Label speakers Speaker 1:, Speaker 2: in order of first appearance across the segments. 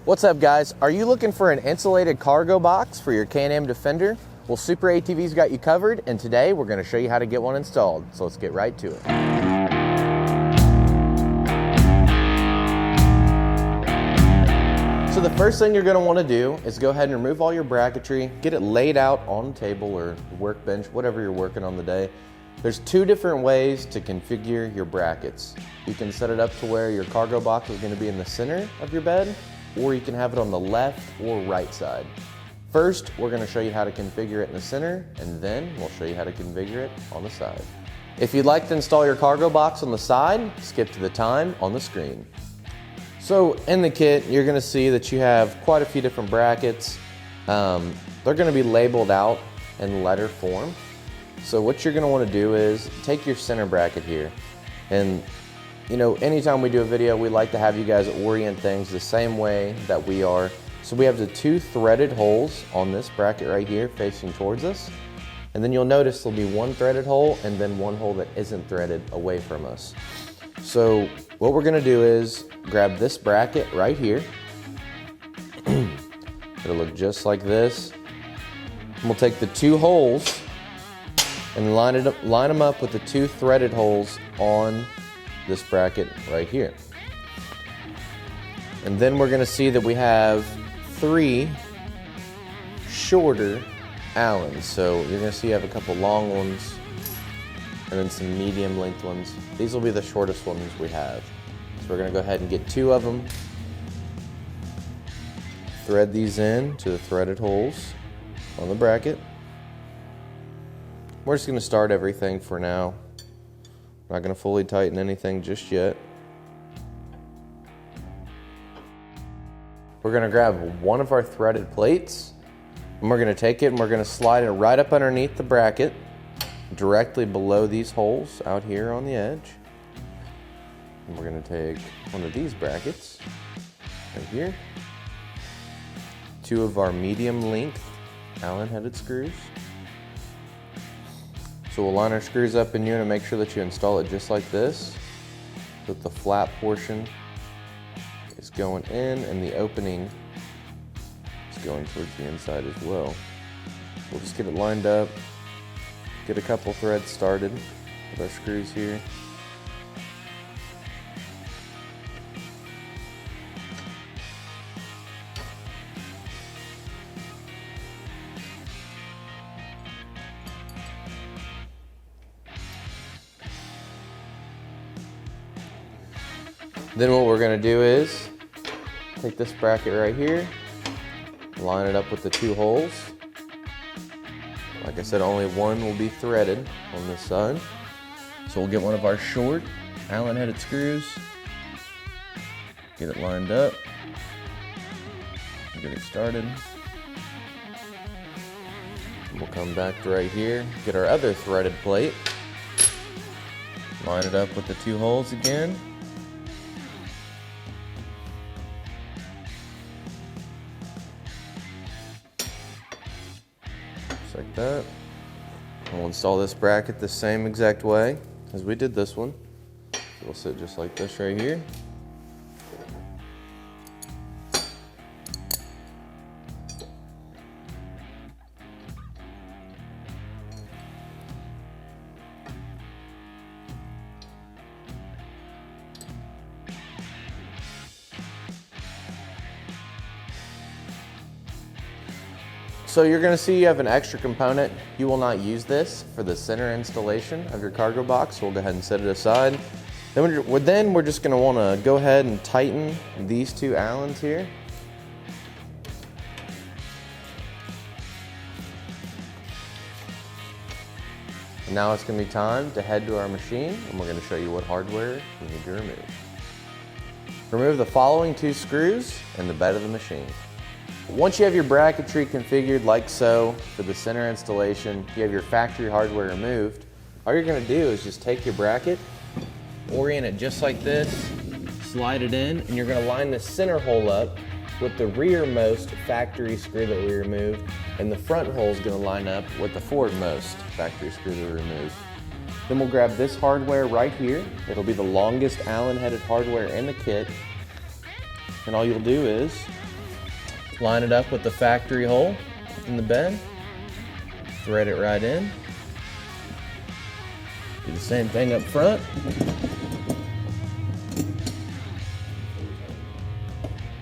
Speaker 1: What's up, guys? Are you looking for an insulated cargo box for your Can-Am Defender? Well, SuperATV's got you covered, and today we're going to show you how to get one installed. So let's get right to it. So the first thing you're going to want to do is go ahead and remove all your bracketry, get it laid out on a table or workbench, whatever you're working on the day. There's two different ways to configure your brackets. You can set it up to where your cargo box is going to be in the center of your bed, or you can have it on the left or right side. First, we're going to show you how to configure it in the center, and then we'll show you how to configure it on the side. If you'd like to install your cargo box on the side, skip to the time on the screen. So in the kit, you're going to see that you have quite a few different brackets. They're going to be labeled out in letter form. So what you're going to want to do is take your center bracket here, and you know, anytime we do a video, we like to have you guys orient things the same way that we are. So we have the two threaded holes on this bracket right here facing towards us. And then you'll notice there'll be one threaded hole and then one hole that isn't threaded away from us. So what we're gonna do is grab this bracket right here. It'll look just like this. And we'll take the two holes and line them up with the two threaded holes on this bracket right here. And then we're gonna see that we have three shorter Allens. So you're gonna see you have a couple long ones and then some medium length ones. These will be the shortest ones we have. So we're gonna go ahead and get two of them, thread these in to the threaded holes on the bracket. We're just gonna start everything for now. Not going to fully tighten anything just yet. We're going to grab one of our threaded plates, and we're going to take it and we're going to slide it right up underneath the bracket, directly below these holes out here on the edge. And we're going to take one of these brackets right here, two of our medium length Allen headed screws. So we'll line our screws up in here and make sure that you install it just like this, so that the flat portion is going in and the opening is going towards the inside as well. We'll just get it lined up, get a couple threads started with our screws here. Then what we're going to do is take this bracket right here, line it up with the two holes. Like I said, only one will be threaded on this side. So we'll get one of our short Allen headed screws, get it lined up, get it started. We'll come back to right here, get our other threaded plate, line it up with the two holes again. Like that. And we'll install this bracket the same exact way as we did this one. So it'll sit just like this right here. So you're going to see you have an extra component. You will not use this for the center installation of your cargo box, so we'll go ahead and set it aside. Then we're just going to want to go ahead and tighten these two Allens here. And now it's going to be time to head to our machine, and we're going to show you what hardware you need to remove. Remove the following two screws in the bed of the machine. Once you have your bracketry configured like so for the center installation, you have your factory hardware removed, all you're going to do is just take your bracket, orient it just like this, slide it in, and you're going to line the center hole up with the rearmost factory screw that we removed, and the front hole is going to line up with the forwardmost factory screw that we removed. Then we'll grab this hardware right here. It'll be the longest Allen headed hardware in the kit, and all you'll do is Line it up with the factory hole in the bed. Thread it right in. Do the same thing up front.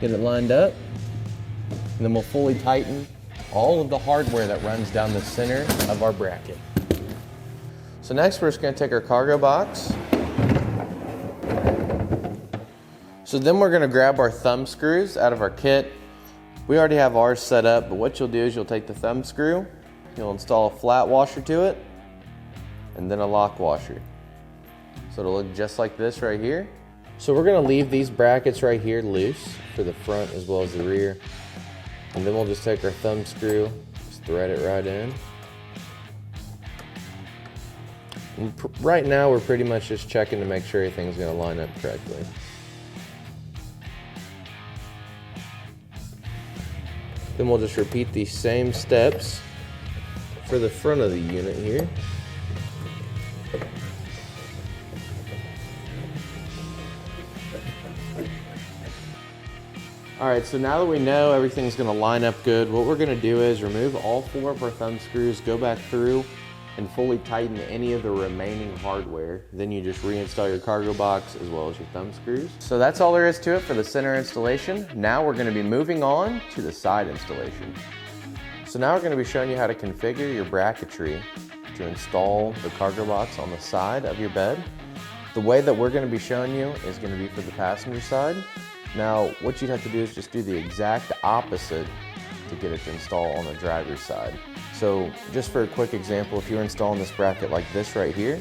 Speaker 1: Get it lined up. And then we'll fully tighten all of the hardware that runs down the center of our bracket. So next we're just going to take our cargo box. So then we're going to grab our thumb screws out of our kit. We already have ours set up, but what you'll do is you'll take the thumb screw, you'll install a flat washer to it, and then a lock washer. So it'll look just like this right here. So we're going to leave these brackets right here loose for the front as well as the rear. And then we'll just take our thumb screw, just thread it right in. And right now we're pretty much just checking to make sure everything's going to line up correctly. Then we'll just repeat these same steps for the front of the unit here. Alright, so now that we know everything's going to line up good, what we're going to do is remove all 4 of our thumb screws, go back through and fully tighten any of the remaining hardware. Then you just reinstall your cargo box as well as your thumb screws. So that's all there is to it for the center installation. Now we're going to be moving on to the side installation. So now we're going to be showing you how to configure your bracketry to install the cargo box on the side of your bed. The way that we're going to be showing you is going to be for the passenger side. Now, what you'd have to do is just do the exact opposite to get it to install on the driver's side. So, just for a quick example, if you're installing this bracket like this right here,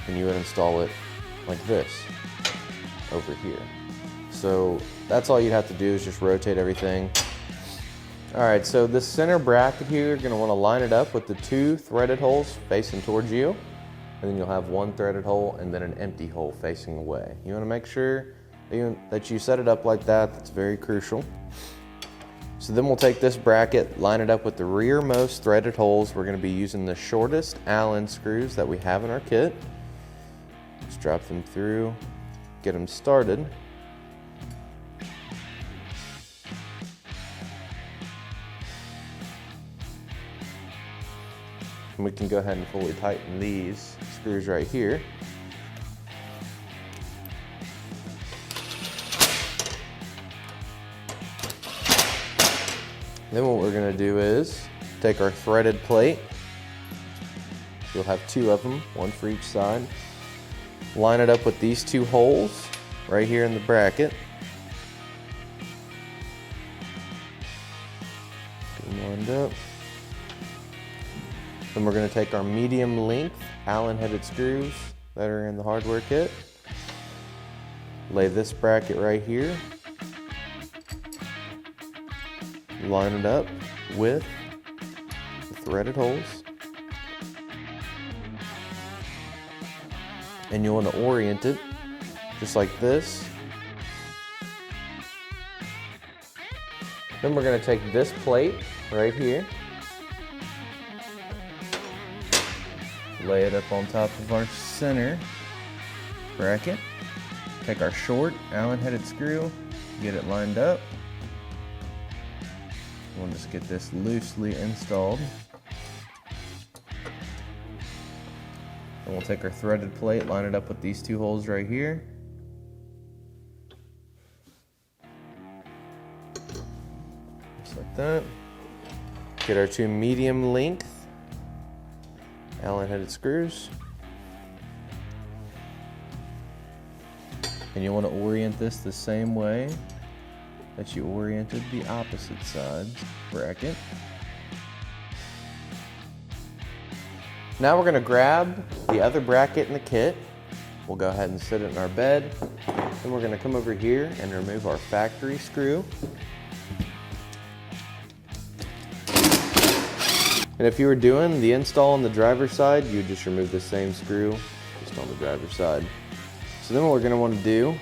Speaker 1: then you would install it like this over here. So, that's all you'd have to do is just rotate everything. Alright, so this center bracket here, you're going to want to line it up with the 2 threaded holes facing towards you. And then you'll have 1 threaded hole and then an empty hole facing away. You want to make sure that you set it up like that. That's very crucial. So then we'll take this bracket, line it up with the rearmost threaded holes. We're going to be using the shortest Allen screws that we have in our kit. Just drop them through, get them started. And we can go ahead and fully tighten these screws right here. Then what we're going to do is take our threaded plate. You'll have 2 of them, 1 for each side. Line it up with these 2 holes right here in the bracket. Get them lined up. Then we're going to take our medium length Allen headed screws that are in the hardware kit. Lay this bracket right here. Line it up with the threaded holes. And you want to orient it just like this. Then we're going to take this plate right here, lay it up on top of our center bracket, take our short Allen headed screw, get it lined up. We'll just get this loosely installed. And we'll take our threaded plate, line it up with these 2 holes right here. Just like that. Get our 2 medium length Allen headed screws. And you want to orient this the same way that you oriented the opposite side bracket. Now we're going to grab the other bracket in the kit. We'll go ahead and sit it in our bed. Then we're going to come over here and remove our factory screw. And if you were doing the install on the driver's side, you would just remove the same screw just on the driver's side. So then what we're going to want to do,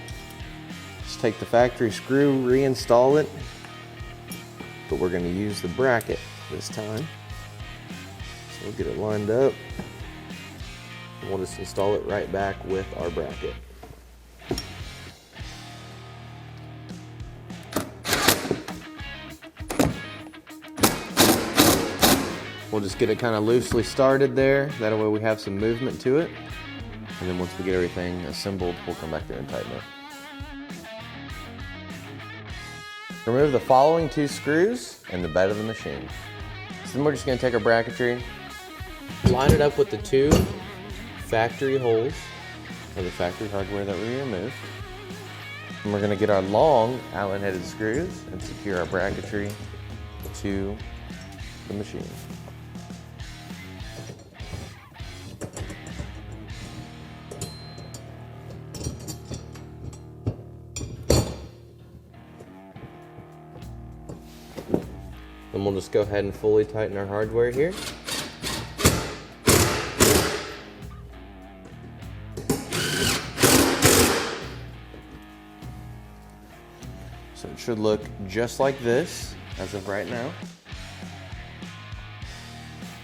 Speaker 1: just take the factory screw, reinstall it, but we're going to use the bracket this time. So we'll get it lined up, and we'll just install it right back with our bracket. We'll just get it kind of loosely started there. That way we have some movement to it. And then once we get everything assembled, we'll come back there and tighten it. Remove the following 2 screws and the bed of the machine. So then we're just going to take our bracketry, line it up with the 2 factory holes, or the factory hardware that we removed. And we're going to get our long Allen-headed screws and secure our bracketry to the machine. Then we'll just go ahead and fully tighten our hardware here. So it should look just like this as of right now.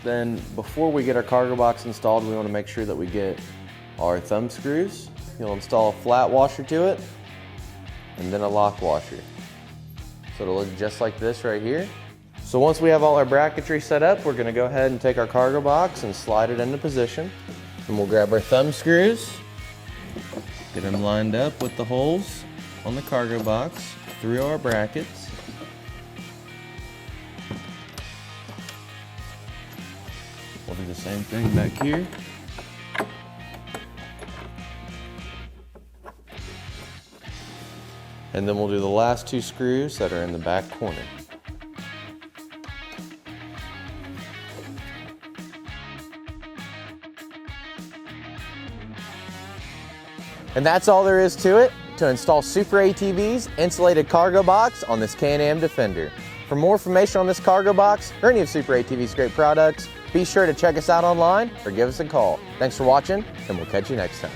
Speaker 1: Then before we get our cargo box installed, we want to make sure that we get our thumb screws. You'll install a flat washer to it and then a lock washer. So it'll look just like this right here. So once we have all our bracketry set up, we're going to go ahead and take our cargo box and slide it into position. And we'll grab our thumb screws, get them lined up with the holes on the cargo box through our brackets. We'll do the same thing back here. And then we'll do the last 2 screws that are in the back corner. And that's all there is to it, to install SuperATV's insulated cargo box on this Can-Am Defender. For more information on this cargo box or any of SuperATV's great products, be sure to check us out online or give us a call. Thanks for watching, and we'll catch you next time.